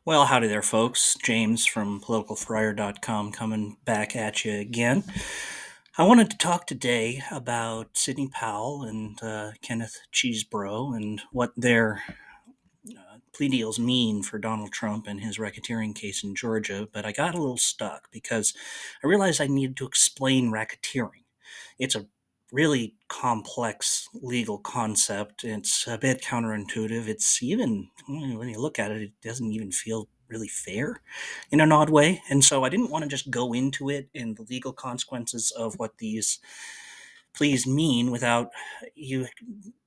Well, howdy there, folks. James from politicalfriar.com coming back at you again. I wanted to talk today about Sidney Powell and Kenneth Cheesebro and what their plea deals mean for Donald Trump and his racketeering case in Georgia, but I got a little stuck because I realized I needed to explain racketeering. It's a really complex legal concept. It's a bit counterintuitive. It's even, when you look at it, it doesn't even feel really fair in an odd way. And so I didn't want to just go into it in the legal consequences of what these pleas mean without you,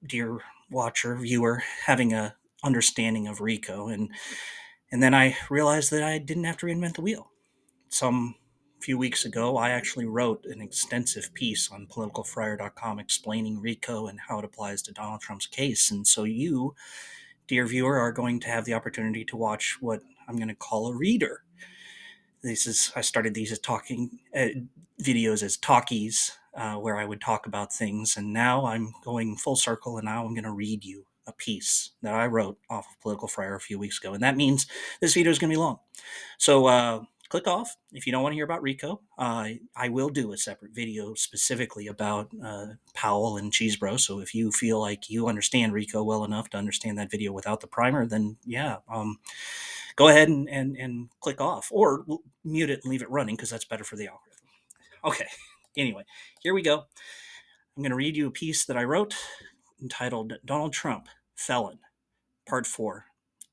dear watcher, viewer, having a understanding of RICO. And then I realized that I didn't have to reinvent the wheel. Some few weeks ago, I actually wrote an extensive piece on politicalfriar.com explaining RICO and how it applies to Donald Trump's case. And so you, dear viewer, are going to have the opportunity to watch what I'm going to call a reader. I started these as talking videos as talkies, where I would talk about things, and now I'm going full circle, and now I'm going to read you a piece that I wrote off of Political Friar a few weeks ago, and that means this video is going to be long. So click off if you don't want to hear about RICO. I will do a separate video specifically about Powell and Cheesebro. So if you feel like you understand RICO well enough to understand that video without the primer, then yeah, go ahead and click off or mute it and leave it running because that's better for the algorithm. Okay, anyway, here we go. I'm going to read you a piece that I wrote entitled Donald Trump, Felon, Part 4,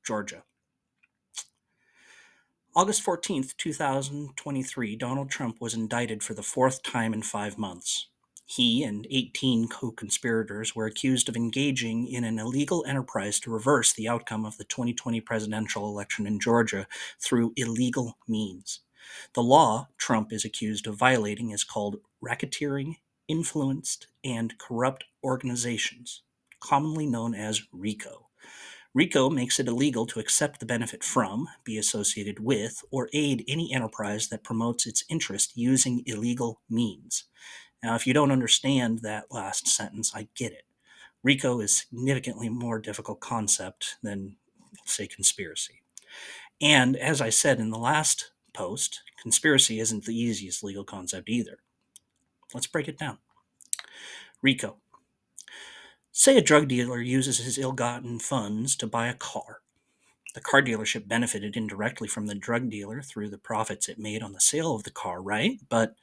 Georgia. August 14th, 2023, Donald Trump was indicted for the fourth time in 5 months. He and 18 co-conspirators were accused of engaging in an illegal enterprise to reverse the outcome of the 2020 presidential election in Georgia through illegal means. The law Trump is accused of violating is called racketeering, influenced, and corrupt organizations, commonly known as RICO. RICO makes it illegal to accept the benefit from, be associated with, or aid any enterprise that promotes its interest using illegal means. Now, if you don't understand that last sentence, I get it. RICO is a significantly more difficult concept than, say, conspiracy. And as I said in the last post, conspiracy isn't the easiest legal concept either. Let's break it down. RICO. Say a drug dealer uses his ill-gotten funds to buy a car. The car dealership benefited indirectly from the drug dealer through the profits it made on the sale of the car, right? But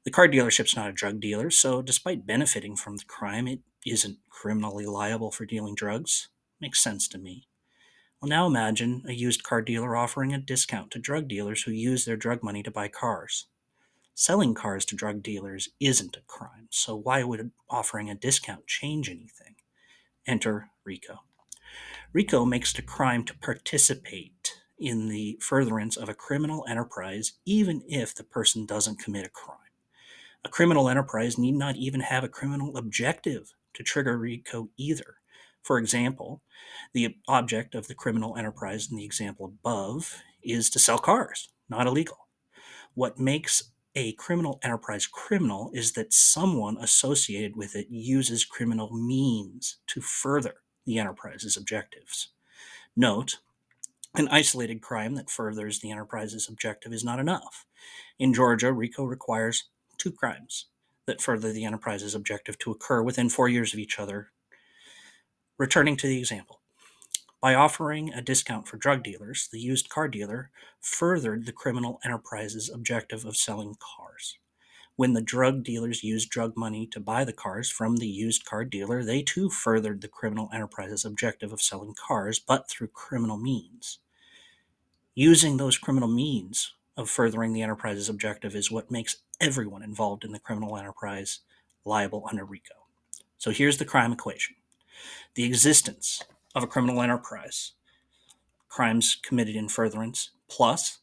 the car dealership's not a drug dealer, so despite benefiting from the crime, it isn't criminally liable for dealing drugs. Makes sense to me. Well, now imagine a used car dealer offering a discount to drug dealers who use their drug money to buy cars. Selling cars to drug dealers isn't a crime, so why would offering a discount change anything? Enter RICO. RICO makes it a crime to participate in the furtherance of a criminal enterprise, even if the person doesn't commit a crime. A criminal enterprise need not even have a criminal objective to trigger RICO either. For example, the object of the criminal enterprise in the example above is to sell cars, not illegal. What makes a criminal enterprise criminal is that someone associated with it uses criminal means to further the enterprise's objectives. Note, an isolated crime that furthers the enterprise's objective is not enough. In Georgia, RICO requires 2 crimes that further the enterprise's objective to occur within 4 years of each other. Returning to the example, by offering a discount for drug dealers, the used car dealer furthered the criminal enterprise's objective of selling cars. When the drug dealers used drug money to buy the cars from the used car dealer, they too furthered the criminal enterprise's objective of selling cars, but through criminal means. Using those criminal means of furthering the enterprise's objective is what makes everyone involved in the criminal enterprise liable under RICO. So here's the crime equation. The existence of a criminal enterprise, crimes committed in furtherance, plus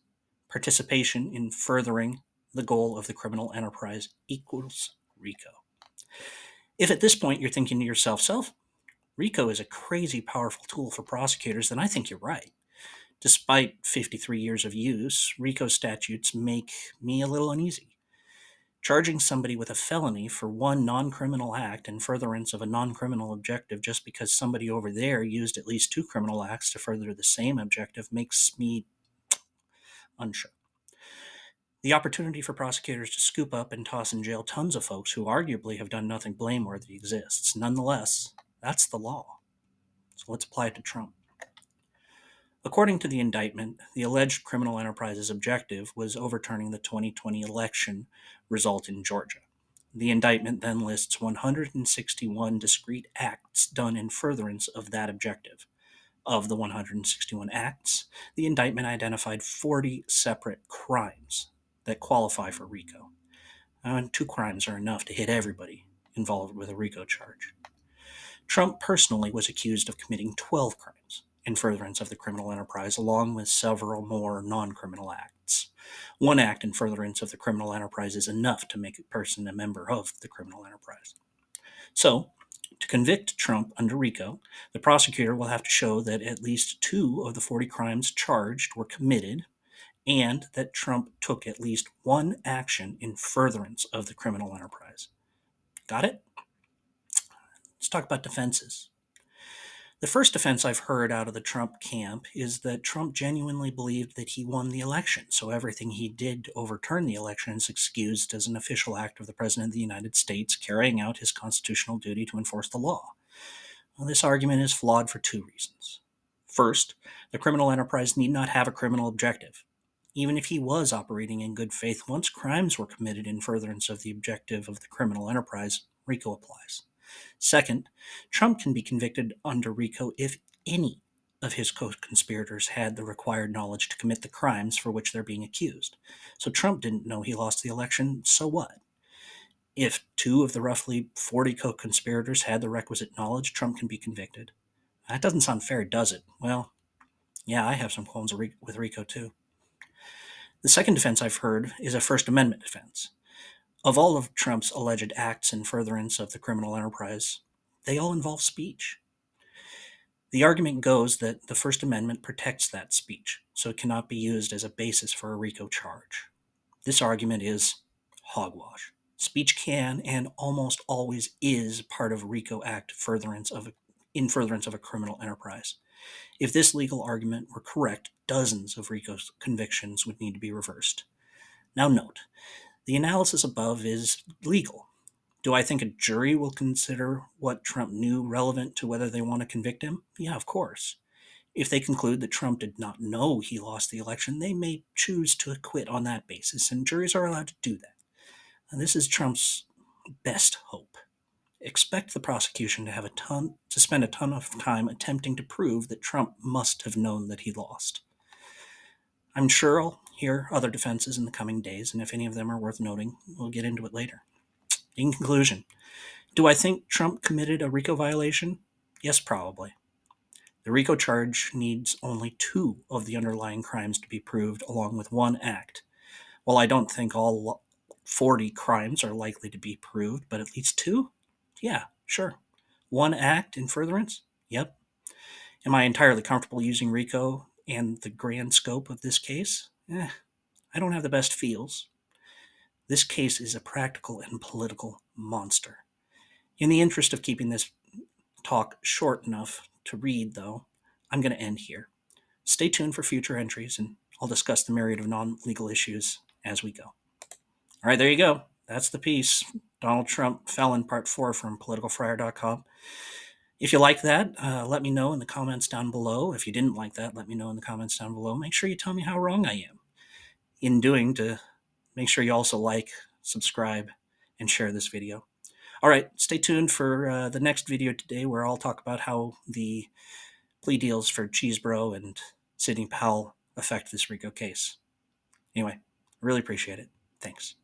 participation in furthering the goal of the criminal enterprise equals RICO. If at this point you're thinking to yourself, RICO is a crazy powerful tool for prosecutors, then I think you're right. Despite 53 years of use, RICO statutes make me a little uneasy. Charging somebody with a felony for one non-criminal act in furtherance of a non-criminal objective just because somebody over there used at least two criminal acts to further the same objective makes me unsure. The opportunity for prosecutors to scoop up and toss in jail tons of folks who arguably have done nothing blameworthy exists. Nonetheless, that's the law. So let's apply it to Trump. According to the indictment, the alleged criminal enterprise's objective was overturning the 2020 election result in Georgia. The indictment then lists 161 discrete acts done in furtherance of that objective. Of the 161 acts, the indictment identified 40 separate crimes that qualify for RICO. And two crimes are enough to hit everybody involved with a RICO charge. Trump personally was accused of committing 12 crimes in furtherance of the criminal enterprise, along with several more non-criminal acts. One act in furtherance of the criminal enterprise is enough to make a person a member of the criminal enterprise. So, to convict Trump under RICO, the prosecutor will have to show that at least 2 of the 40 crimes charged were committed and that Trump took at least one action in furtherance of the criminal enterprise. Got it? Let's talk about defenses. The first defense I've heard out of the Trump camp is that Trump genuinely believed that he won the election, so everything he did to overturn the election is excused as an official act of the President of the United States carrying out his constitutional duty to enforce the law. Well, this argument is flawed for two reasons. First, the criminal enterprise need not have a criminal objective. Even if he was operating in good faith, once crimes were committed in furtherance of the objective of the criminal enterprise, RICO applies. Second, Trump can be convicted under RICO if any of his co-conspirators had the required knowledge to commit the crimes for which they're being accused. So Trump didn't know he lost the election, so what? If 2 of the roughly 40 co-conspirators had the requisite knowledge, Trump can be convicted. That doesn't sound fair, does it? Well, yeah, I have some qualms with RICO too. The second defense I've heard is a First Amendment defense. Of all of Trump's alleged acts in furtherance of the criminal enterprise, they all involve speech. The argument goes that the First Amendment protects that speech, so it cannot be used as a basis for a RICO charge. This argument is hogwash. Speech can and almost always is part of RICO Act in furtherance of a criminal enterprise. If this legal argument were correct, dozens of RICO convictions would need to be reversed. Now note, the analysis above is legal. Do I think a jury will consider what Trump knew relevant to whether they want to convict him? Yeah, of course. If they conclude that Trump did not know he lost the election, they may choose to acquit on that basis, and juries are allowed to do that. And this is Trump's best hope. Expect the prosecution to spend a ton of time attempting to prove that Trump must have known that he lost. I'm sure I'll hear other defenses in the coming days, and if any of them are worth noting, we'll get into it later. In conclusion, do I think Trump committed a RICO violation? Yes, probably. The RICO charge needs only 2 of the underlying crimes to be proved, along with one act. While I don't think all 40 crimes are likely to be proved, but at least 2? Yeah, sure. One act in furtherance? Yep. Am I entirely comfortable using RICO and the grand scope of this case? I don't have the best feels. This case is a practical and political monster. In the interest of keeping this talk short enough to read, though, I'm going to end here. Stay tuned for future entries, and I'll discuss the myriad of non-legal issues as we go. All right, there you go. That's the piece. Donald Trump Felon Part 4 from politicalfriar.com. If you like that, let me know in the comments down below. If you didn't like that, let me know in the comments down below. Make sure you tell me how wrong I am in doing to make sure you also like, subscribe, and share this video. All right, stay tuned for the next video today where I'll talk about how the plea deals for Cheesebro and Sidney Powell affect this RICO case. Anyway, really appreciate it. Thanks.